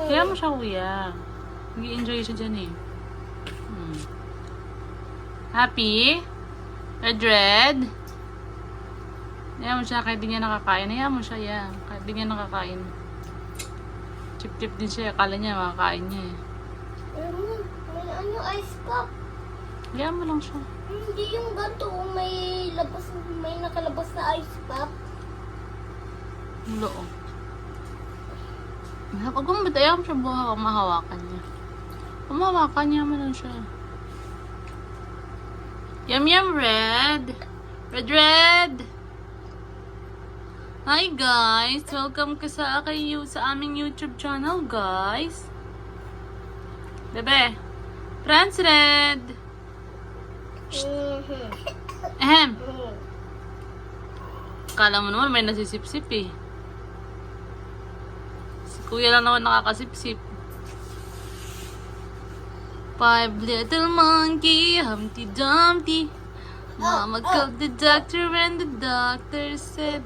Kaya mo siya, kuya. Nag-i-enjoy siya dyan eh. Happy? Red? Kaya mo siya, kahit di niya nakakain. Kaya mo siya, yan. Kahit di niya nakakain. Chip-chip din siya. Akala niya, makakain niya eh. May ano, ice pop. Kaya mo lang siya. Hindi yung ganito, may nakalabas na ice pop. Mulo, oh. Huwag mong batayan siya buha. Mahawakan niya. Mahawakan niya mo lang siya. Yum yum, Red. Red. Hi guys, welcome ka sa aming YouTube channel, guys. Bebe, Franz Red. Ahem. Kala mo naman may nasisip-sip eh. Si kuya lang naman nakakasip-sip. 5 little monkey, Humpty Dumpty. Mama called the doctor and the doctor said,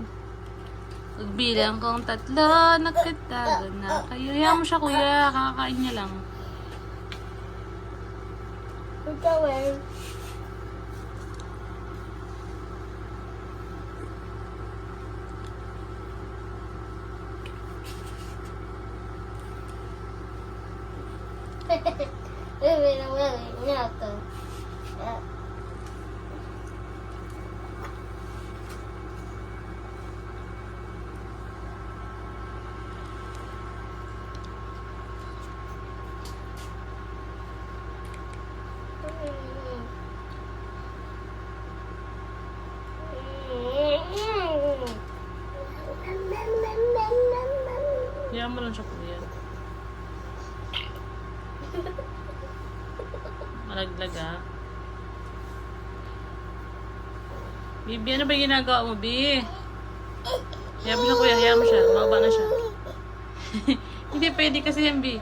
pagbilang kong 3, nagkatago na kayo. Hayaan mo siya, kuya. Kakakain niya lang. Gawin. Hayaan mo lang siya, kuya. Malaglag ah. Bibi, ano ba ginagawa mo, Bi? Hayaan mo siya, kuya. Hayaan mo siya. Mababa na siya. Hindi pwede kasi yan, Bi.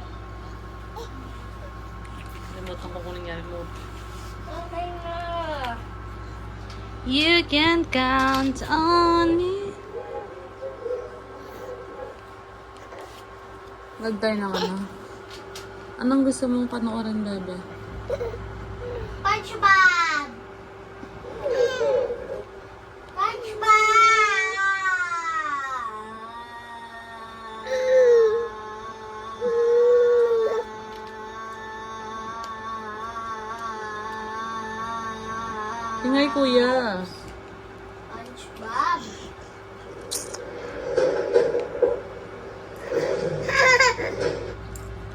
Remote ang kukunin niya. Remote. Okay na. You can count on me. Nagday ng ano? Anong gusto mong panoorin, bebe? SpongeBob! Tingay, kuya. SpongeBob!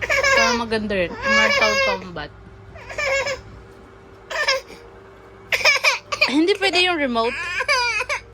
Kaya maganda rin. Mortal Kombat. Hindi pwede yung remote.